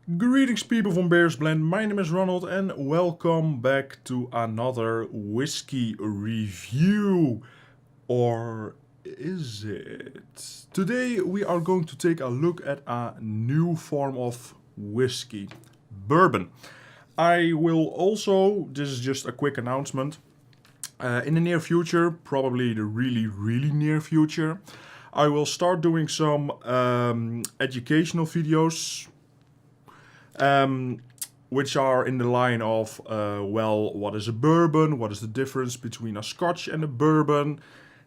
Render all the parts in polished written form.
Greetings people from Bears Blend, my name is Ronald and welcome back to another whiskey review. Or is it? Today we are going to take a look at a new form of whiskey, bourbon. I will also, this is just a quick announcement, in the near future, probably the really near future, I will start doing some educational videos which are in the line of, what is a bourbon? What is the difference between a Scotch and a bourbon?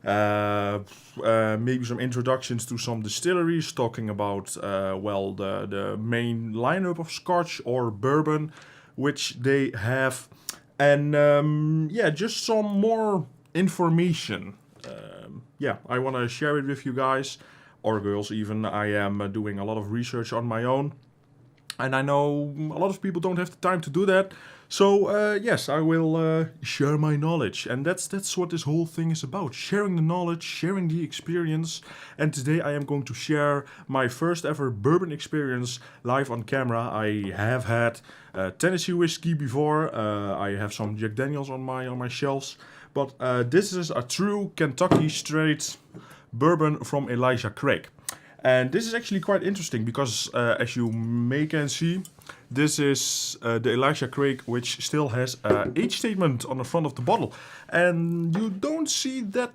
Maybe some introductions to some distilleries, talking about, the main lineup of Scotch or bourbon, which they have. And, just some more information. I want to share it with you guys, or girls even. I am doing a lot of research on my own. And I know a lot of people don't have the time to do that. So, yes, I will share my knowledge. And that's what this whole thing is about. Sharing the knowledge, sharing the experience. And today I am going to share my first ever bourbon experience live on camera. I have had Tennessee whiskey before. I have some Jack Daniels on my shelves. But this is a true Kentucky straight bourbon from Elijah Craig. And this is actually quite interesting because, as you may can see, this is the Elijah Craig, which still has an age statement on the front of the bottle, and you don't see that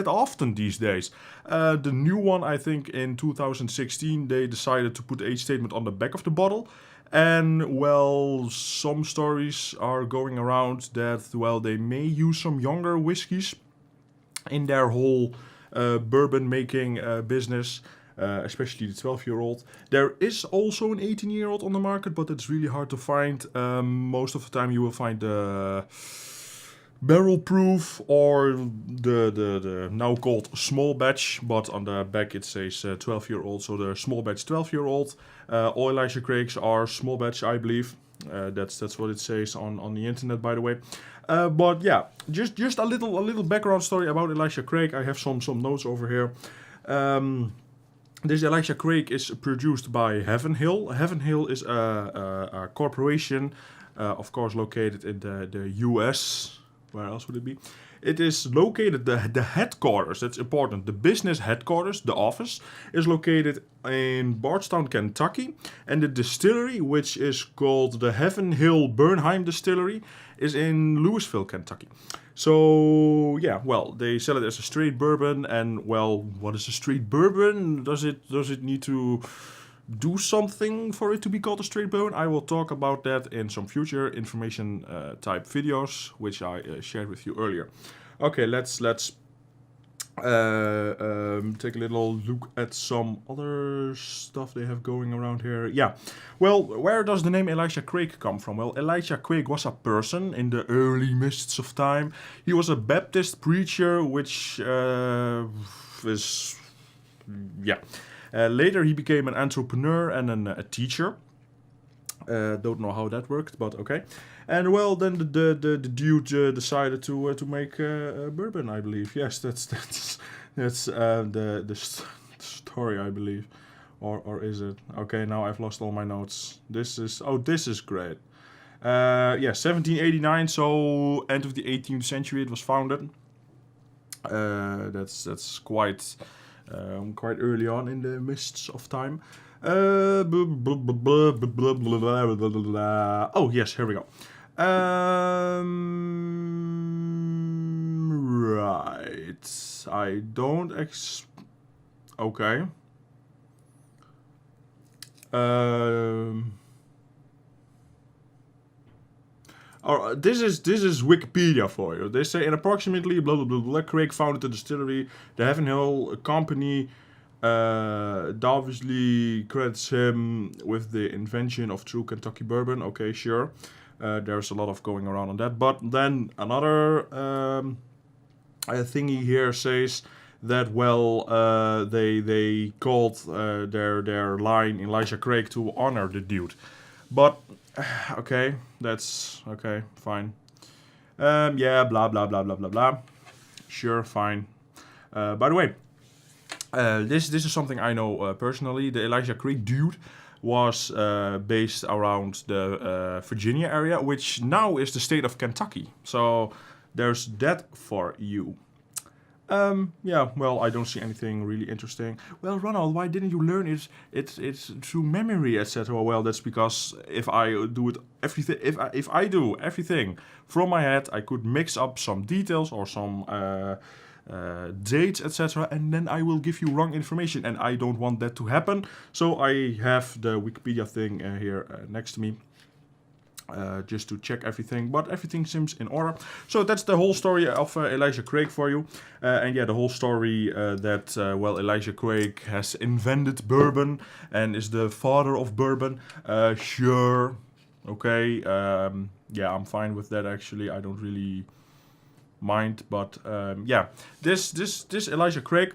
often these days. The new one, I think, in 2016, they decided to put the age statement on the back of the bottle, and well, some stories are going around that they may use some younger whiskies in their whole bourbon making business, especially the 12-year-old. There is also an 18-year-old on the market, but it's really hard to find. Most of the time you will find the barrel proof or the now called small batch, but on the back it says 12-year-old, so the small batch 12-year-old. All Elijah Craigs are small batch, I believe. That's what it says on the internet, by the way. But yeah, just a little background story about Elijah Craig. I have some notes over here. This Elijah Craig is produced by Heaven Hill. Heaven Hill is a corporation, of course, located in the U.S. Where else would it be? It is located, the headquarters, that's important. The business headquarters, the office, is located in Bardstown, Kentucky. And the distillery, which is called the Heaven Hill Bernheim Distillery, is in Louisville, Kentucky. So, yeah, well, they sell it as a straight bourbon. And, well, what is a straight bourbon? Does it need to do something for it to be called a straight bourbon? I will talk about that in some future information type videos, which I shared with you earlier. Okay, let's take a little look at some other stuff they have going around here. Yeah, well, where does the name Elijah Craig come from? Well, Elijah Craig was a person in the early mists of time. He was a Baptist preacher, which is, yeah. Later he became an entrepreneur and a teacher. Don't know how that worked, but okay. And well, then the dude decided to make bourbon, I believe. Yes, that's the story, I believe. Or is it? Okay, now I've lost all my notes. This is great. 1789, so end of the 18th century it was founded. That's quite early on in the mists of time. Oh yes, here we go. Right. I don't okay. This is Wikipedia for you. They say in approximately blah blah blah blah. Craig founded the distillery, the Heaven Hill Company. Obviously credits him with the invention of true Kentucky bourbon. Okay, sure. There's a lot of going around on that. But then another thingy here says that they called their line Elijah Craig to honor the dude. But okay, that's okay, fine. Yeah, blah blah blah blah blah blah. Sure, fine. By the way, this is something I know personally. The Elijah Craig dude was based around the Virginia area, which now is the state of Kentucky. So there's that for you. Yeah, well, I don't see anything really interesting. Well, Ronald, why didn't you learn it? It's through memory, etc. Well, that's because if I do it everything, if I do everything from my head, I could mix up some details or some dates, etc., and then I will give you wrong information, and I don't want that to happen. So I have the Wikipedia thing here next to me. Just to check everything, but everything seems in order. So that's the whole story of Elijah Craig for you. And yeah, the whole story that, well, Elijah Craig has invented bourbon and is the father of bourbon. Sure, okay, yeah, I'm fine with that actually. I don't really mind, but yeah, this Elijah Craig,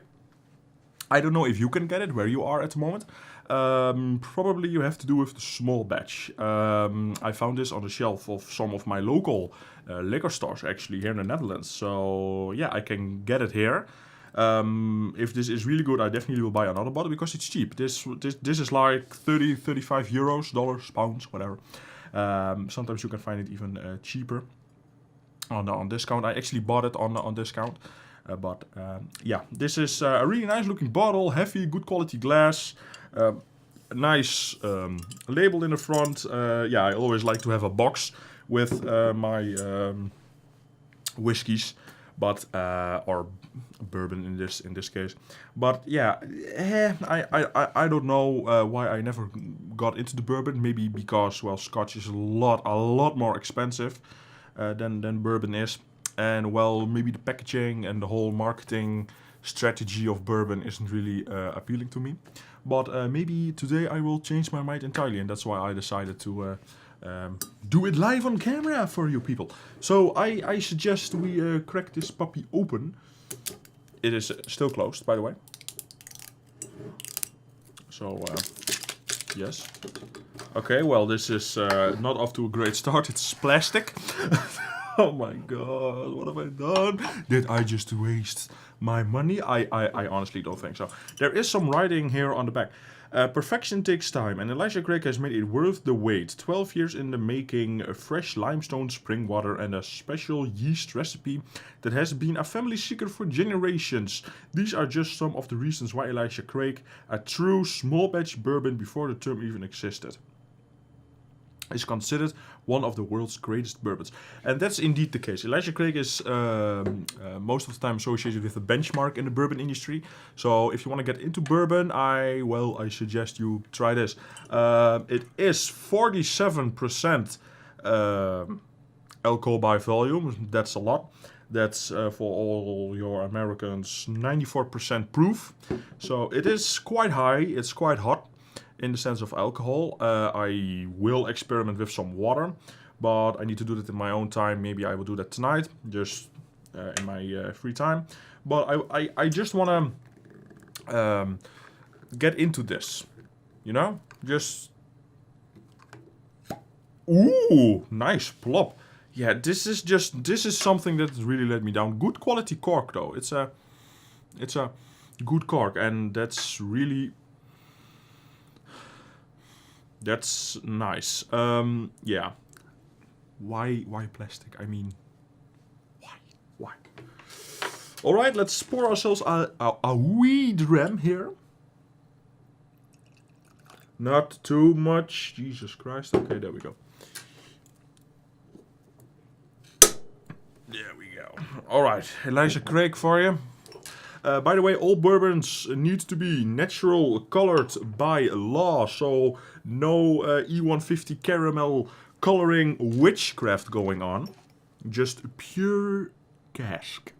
I don't know if you can get it where you are at the moment. Probably you have to do with the small batch. I found this on the shelf of some of my local liquor stores actually here in the Netherlands. So yeah, I can get it here. If this is really good, I definitely will buy another bottle because it's cheap. This is like 30, 35 euros, dollars, pounds, whatever. Sometimes you can find it even cheaper on discount. I actually bought it on discount. But yeah, this is a really nice looking bottle, heavy, good quality glass, nice label in the front. Yeah, I always like to have a box with my whiskeys, but or bourbon in this case. But yeah, I don't know why I never got into the bourbon. Maybe because, well, Scotch is a lot more expensive than bourbon is. And well, maybe the packaging and the whole marketing strategy of bourbon isn't really appealing to me. But maybe today I will change my mind entirely, and that's why I decided to do it live on camera for you people. So I suggest we crack this puppy open. It is still closed, by the way. So yes. Okay, well, this is not off to a great start. It's plastic. Oh my god, what have I done? Did I just waste my money? I honestly don't think so. There is some writing here on the back. Perfection takes time, and Elijah Craig has made it worth the wait. 12 years in the making, a fresh limestone spring water and a special yeast recipe that has been a family secret for generations. These are just some of the reasons why Elijah Craig, a true small batch bourbon before the term even existed, is considered one of the world's greatest bourbons. And that's indeed the case. Elijah Craig is most of the time associated with a benchmark in the bourbon industry. So if you want to get into bourbon, I suggest you try this. It is 47% alcohol by volume. That's a lot. That's for all your Americans, 94% proof. So it is quite high. It's quite hot in the sense of alcohol. I will experiment with some water, but I need to do that in my own time. Maybe I will do that tonight, just in my free time. But I just want to get into this, you know? Just... Ooh, nice plop. Yeah, this is something that really let me down. Good quality cork though. It's a good cork, and that's really... That's nice. Yeah. Why plastic? I mean, why? All right, let's pour ourselves a wee dram here. Not too much. Jesus Christ. Okay, there we go. There we go. All right, Elijah Craig for you. By the way, all bourbons need to be natural colored by law, so no E150 caramel coloring witchcraft going on. Just pure cask.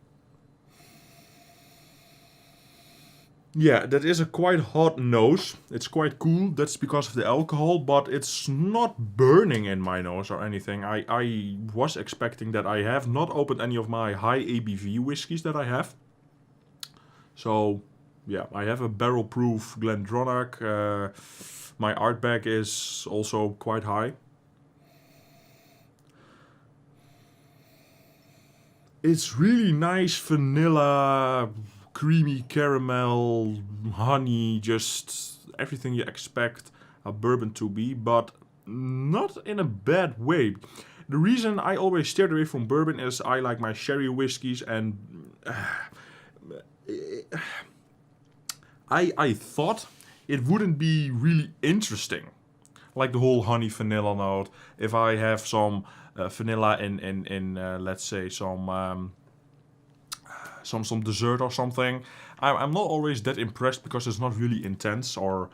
Yeah, that is a quite hot nose. It's quite cool. That's because of the alcohol, but it's not burning in my nose or anything. I was expecting that. I have not opened any of my high ABV whiskies that I have. So, yeah, I have a barrel-proof Glendronach. My Artback is also quite high. It's really nice vanilla, creamy caramel, honey, just everything you expect a bourbon to be, but not in a bad way. The reason I always steered away from bourbon is I like my sherry whiskeys, and I thought it wouldn't be really interesting, like the whole honey vanilla note. If I have some vanilla in let's say some dessert or something, I'm not always that impressed because it's not really intense or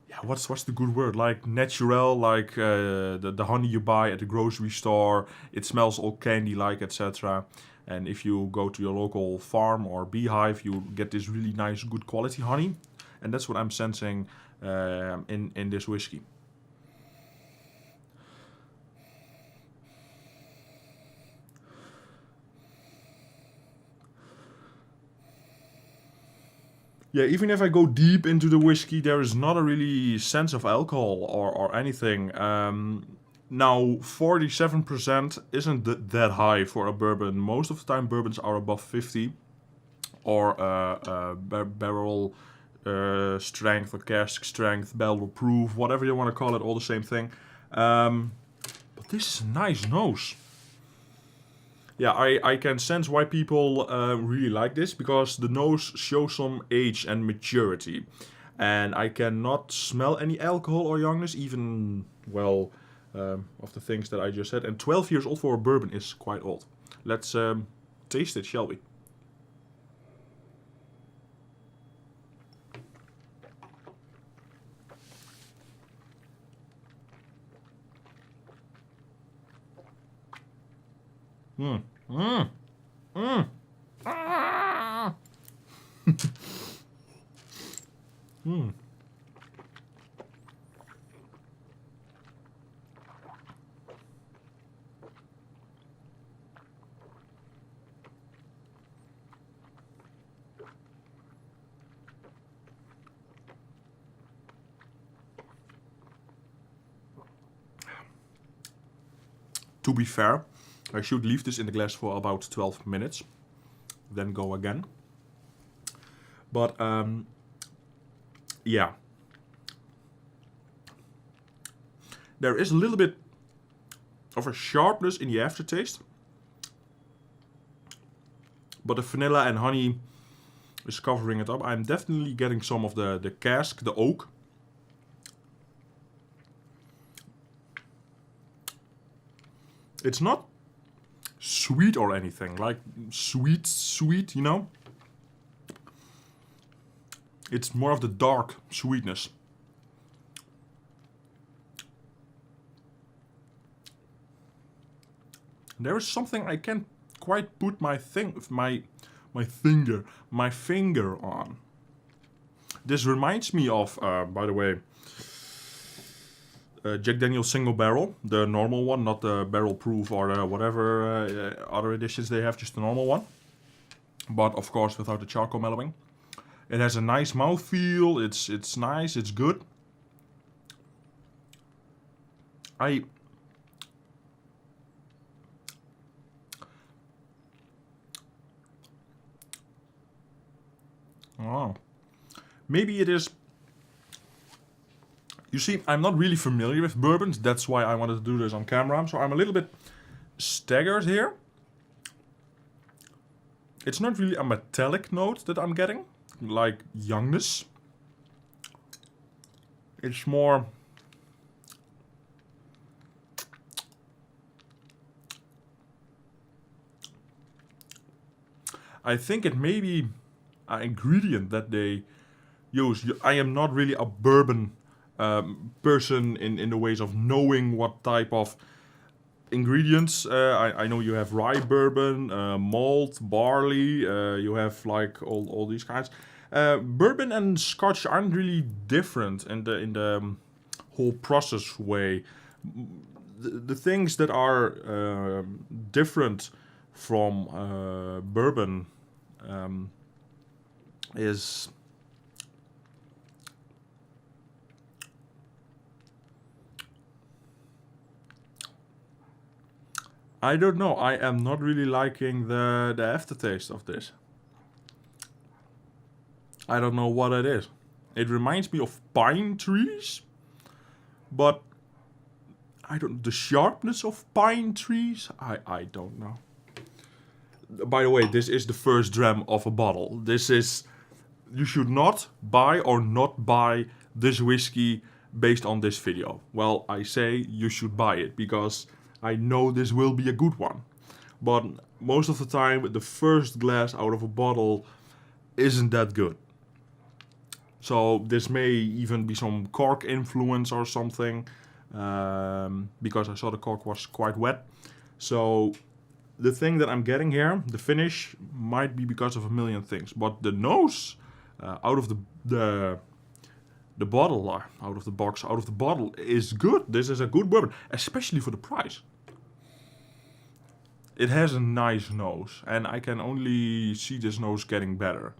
yeah, what's the good word, like natural, like the honey you buy at the grocery store. It smells all candy like, etc. And if you go to your local farm or beehive, you get this really nice, good quality honey, and that's what I'm sensing in this whiskey. Yeah, even if I go deep into the whiskey, there is not a really sense of alcohol or anything. Now, 47% isn't that high for a bourbon. Most of the time, bourbons are above 50, or barrel strength or cask strength, barrel proof, whatever you want to call it, all the same thing. But this is a nice nose. Yeah, I can sense why people really like this, because the nose shows some age and maturity. And I cannot smell any alcohol or youngness, even, well, of the things that I just said. And 12 years old for a bourbon is quite old. Let's taste it, shall we? Mm. Mm. Mm. Ah. Mm. To be fair, I should leave this in the glass for about 12 minutes, then go again. But yeah, there is a little bit of a sharpness in the aftertaste, but the vanilla and honey is covering it up. I'm definitely getting some of the cask, the oak. It's not sweet or anything, like sweet, you know? It's more of the dark sweetness. There is something I can't quite put my finger on. This reminds me of, by the way, Jack Daniel's Single Barrel, the normal one, not the barrel proof or whatever other editions they have, just the normal one. But of course without the charcoal mellowing. It has a nice mouthfeel, it's nice, it's good. Oh. Maybe it is. You see, I'm not really familiar with bourbons. That's why I wanted to do this on camera. So I'm a little bit staggered here. It's not really a metallic note that I'm getting, like youngness. It's more... I think it may be an ingredient that they use. I am not really a bourbon person in the ways of knowing what type of ingredients. I know you have rye bourbon, malt, barley, you have like all these kinds. Bourbon and Scotch aren't really different in the whole process way. The things that are different from bourbon is... I don't know. I am not really liking the aftertaste of this. I don't know what it is. It reminds me of pine trees, but I don't. The sharpness of pine trees, I don't know. By the way, this is the first dram of a bottle. This is. You should not buy or not buy this whiskey based on this video. Well, I say you should buy it because I know this will be a good one. But most of the time, the first glass out of a bottle isn't that good. So this may even be some cork influence or something, because I saw the cork was quite wet. So the thing that I'm getting here, the finish, might be because of a million things. But the nose, out of the bottle, out of the box, out of the bottle, is good. This is a good bourbon, especially for the price. It has a nice nose, and I can only see this nose getting better.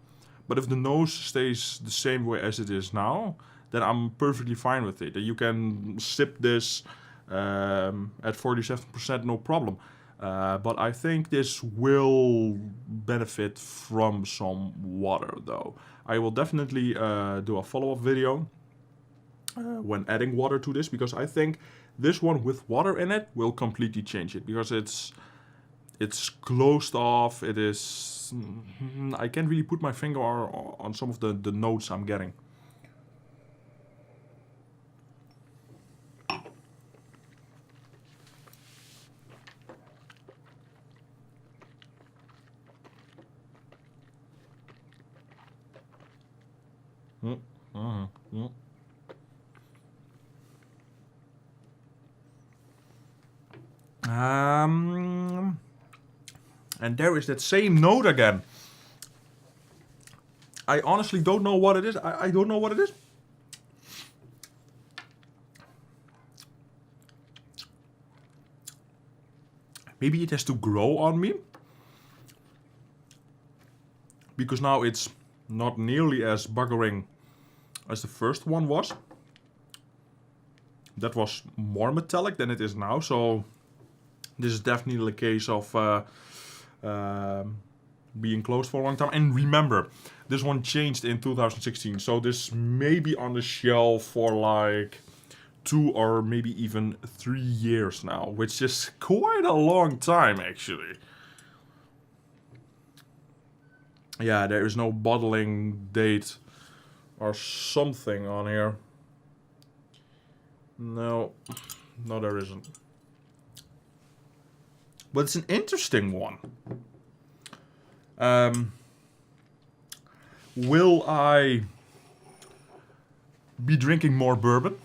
But if the nose stays the same way as it is now, then I'm perfectly fine with it. You can sip this at 47%, no problem. But I think this will benefit from some water, though. I will definitely do a follow-up video when adding water to this, because I think this one with water in it will completely change it, because it's closed off. It is. I can't really put my finger on some of the notes I'm getting. And there is that same note again. I honestly don't know what it is. I don't know what it is. Maybe it has to grow on me, because now it's not nearly as buggering as the first one was. That was more metallic than it is now, so this is definitely a case of being closed for a long time. And remember, this one changed in 2016, so this may be on the shelf for like 2 or maybe even 3 years now, which is quite a long time actually. Yeah, there is no bottling date or something on here. No, there isn't. But it's an interesting one. Will I be drinking more bourbon?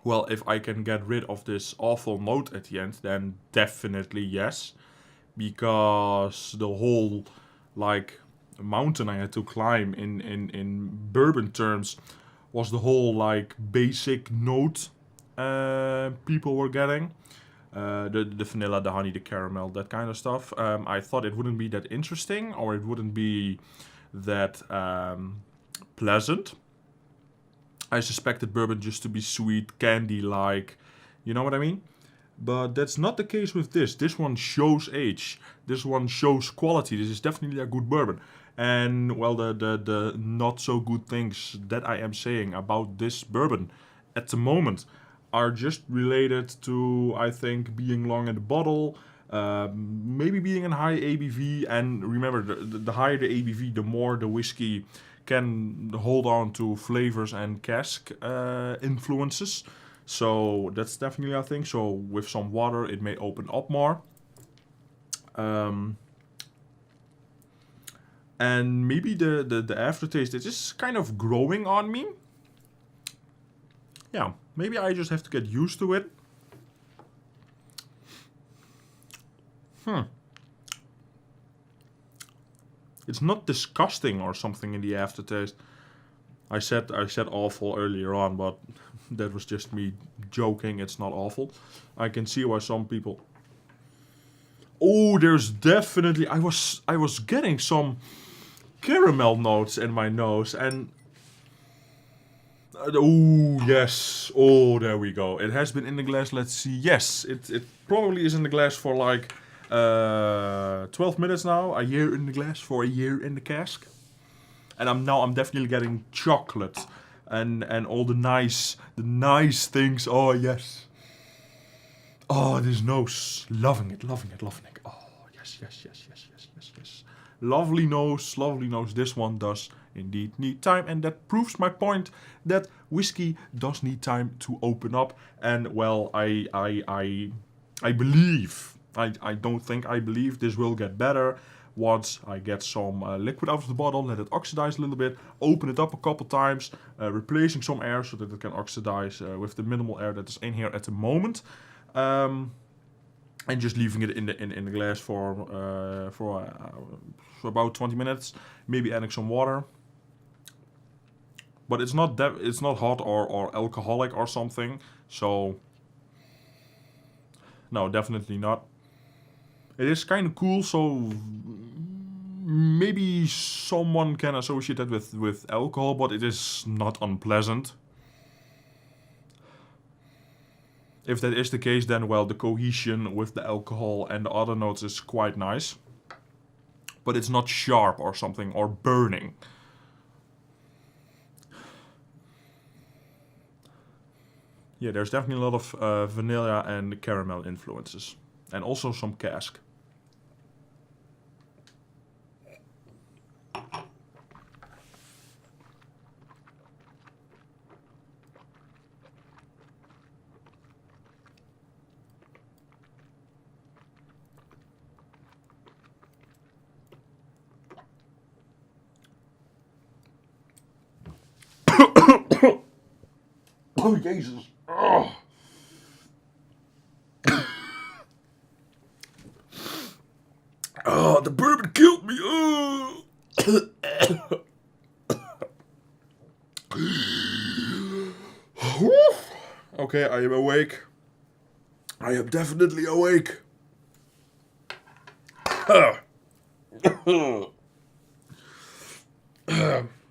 Well, if I can get rid of this awful note at the end, then definitely yes. Because the whole, like, mountain I had to climb in bourbon terms was the whole, like, basic note people were getting. The vanilla, the honey, the caramel, that kind of stuff. I thought it wouldn't be that interesting, or it wouldn't be that pleasant. I suspected bourbon just to be sweet, candy-like, you know what I mean? But that's not the case with this. This one shows age. This one shows quality. This is definitely a good bourbon. And, well, the not so good things that I am saying about this bourbon at the moment are just related to, I think, being long in the bottle, maybe being in high ABV. And remember, the higher the ABV, the more the whiskey can hold on to flavors and cask influences. So that's definitely a thing. So with some water, it may open up more. And maybe the aftertaste is just kind of growing on me. Yeah, maybe I just have to get used to it. It's not disgusting or something in the aftertaste. I said awful earlier on, but that was just me joking. It's not awful. I can see why some people. Oh, there's definitely. I was getting some caramel notes in my nose, and oh yes, oh there we go. It has been in the glass. Let's see. Yes, it probably is in the glass for like 12 minutes now. A year in the glass for a year in the cask. And I'm definitely getting chocolate and all the nice things. Oh yes. Oh, this nose, loving it. Oh yes. Lovely nose. This one does indeed need time, and that proves my point that whiskey does need time to open up. And well, I believe. I don't think I believe this will get better once I get some liquid out of the bottle, let it oxidize a little bit, open it up a couple times, replacing some air so that it can oxidize with the minimal air that is in here at the moment. And just leaving it in the glass for about 20 minutes, maybe adding some water. But it's not hot or alcoholic or something, so no, definitely not. It is kind of cool, so maybe someone can associate that with alcohol, but it is not unpleasant. If that is the case, then well, the cohesion with the alcohol and the other notes is quite nice. But it's not sharp or something, or burning. Yeah, there's definitely a lot of vanilla and caramel influences. And also some cask. Oh, Jesus. Oh. Oh, the bourbon killed me. Oh. Okay, I am awake. I am definitely awake.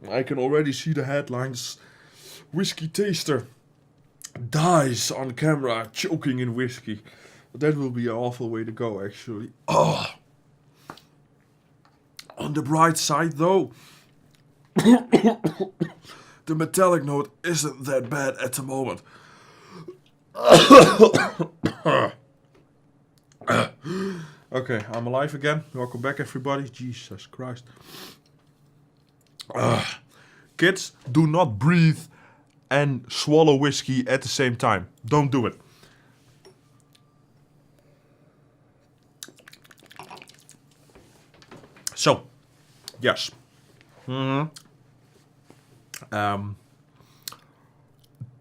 I can already see the headlines. Whiskey taster dies on camera choking in whiskey. That will be an awful way to go, actually. Oh. On the bright side, though, the metallic note isn't that bad at the moment. Okay, I'm alive again. Welcome back, everybody. Jesus Christ. Kids, do not breathe and swallow whiskey at the same time. Don't do it. So, yes.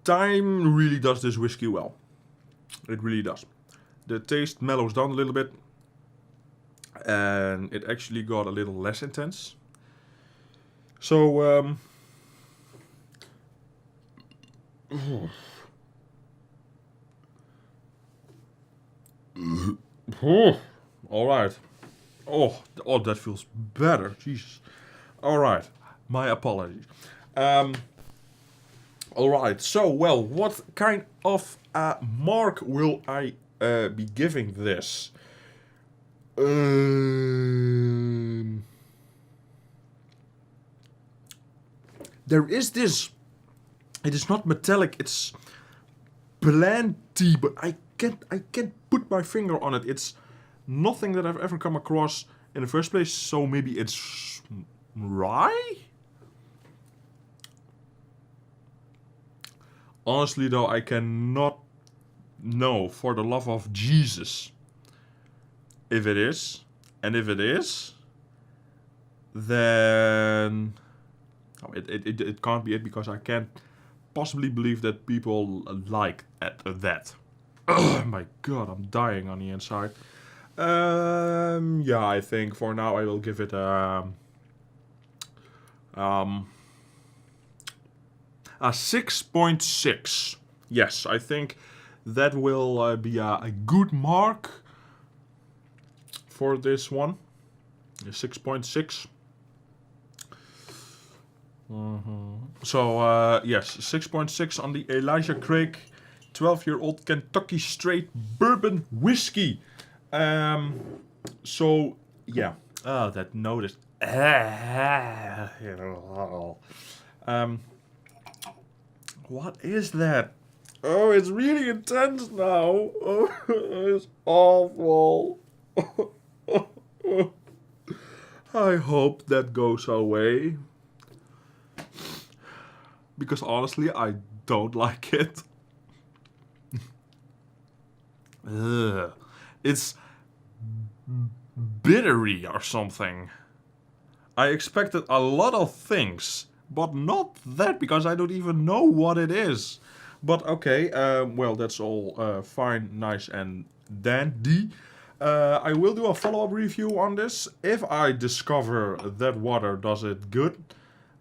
Time really does this whiskey well. It really does. The taste mellows down a little bit. And it actually got a little less intense. So, all right. Oh, that feels better. Jesus. All right. My apologies. All right. So, well, what kind of mark will I be giving this? There is this. It is not metallic. It's planty, but I can't put my finger on it. It's nothing that I've ever come across in the first place. So maybe it's rye. Honestly, though, I cannot know for the love of Jesus if it is, and if it is, then it can't be it, because I can't possibly believe that people like that. Oh my God, I'm dying on the inside. Yeah, I think for now I will give it a 6.6. Yes, I think that will be a good mark for this one. 6.6. So, yes, 6.6 on the Elijah Craig 12-year-old Kentucky straight bourbon whiskey. So, yeah. That note is What is that? Oh, it's really intense now. Oh, it's awful. I hope that goes away. Because honestly, I don't like it. Ugh. It's bittery or something. I expected a lot of things, but not that because I don't even know what it is. But okay, well, that's all fine, nice, and dandy. I will do a follow-up review on this if I discover that water does it good.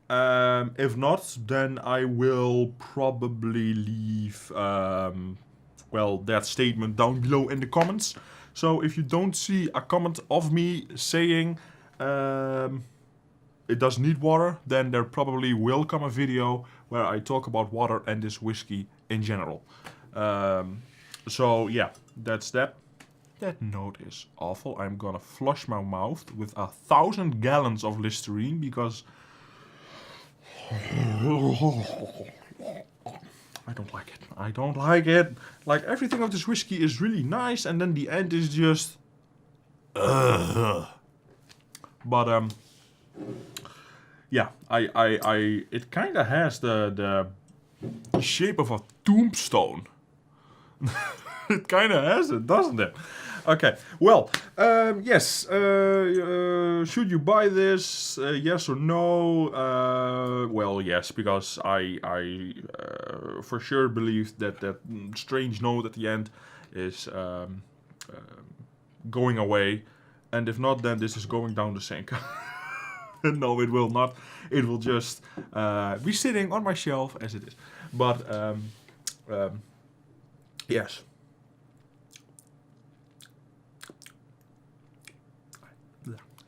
If not, then I will probably leave, well, that statement down below in the comments. So if you don't see a comment of me saying it does need water, then there probably will come a video where I talk about water and this whiskey in general. So yeah, that's that. That note is awful. I'm gonna flush my mouth with 1,000 gallons of Listerine because I don't like it. I don't like it. Like, everything of this whiskey is really nice, and then the end is just But yeah, it kind of has the shape of a tombstone. It kind of has it, doesn't it? Okay, well, yes. Should you buy this? Yes or no? Well, yes, because I for sure believe that strange note at the end is going away, and if not, then this is going down the sink. No, it will not. It will just be sitting on my shelf as it is. But yes.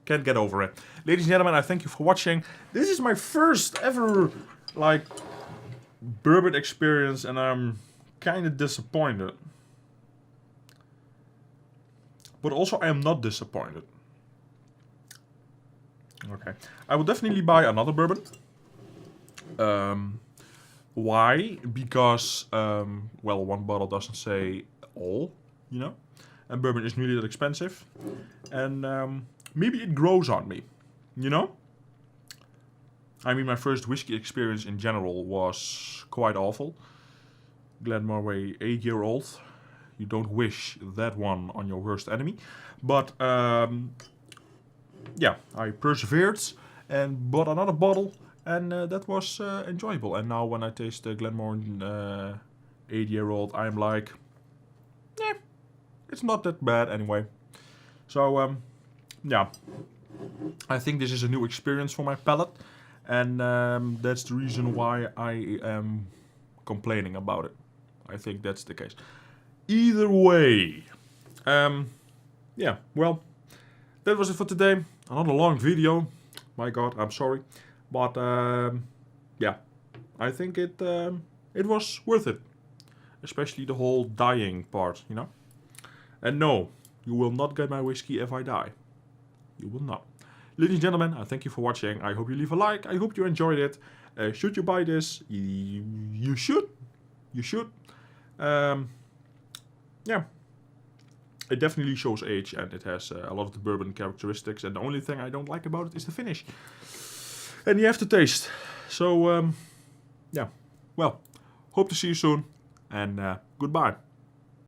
Can't get over it. Ladies and gentlemen, I thank you for watching. This is my first ever, like, bourbon experience, and I'm kind of disappointed. But also, I am not disappointed. Okay. I will definitely buy another bourbon. Why? Because, well, one bottle doesn't say all, you know? And bourbon is really that expensive. And maybe it grows on me, you know? I mean, my first whiskey experience in general was quite awful. Glenmorangie 8-year-old. You don't wish that one on your worst enemy. But, yeah, I persevered and bought another bottle. And that was enjoyable. And now when I taste the Glenmorangie 8-year-old, I'm like, yeah, it's not that bad anyway. So, yeah, I think this is a new experience for my palate. And that's the reason why I am complaining about it. I think that's the case. Either way, yeah, well, that was it for today. Another long video. My God, I'm sorry. But, yeah, I think it was worth it. Especially the whole dying part, you know? And no, you will not get my whiskey if I die. You will not. Ladies and gentlemen, I thank you for watching. I hope you leave a like. I hope you enjoyed it. Should you buy this? You should. You should. Yeah. It definitely shows age, and it has a lot of the bourbon characteristics. And the only thing I don't like about it is the finish. And you have to taste. So, yeah. Well, hope to see you soon. And goodbye.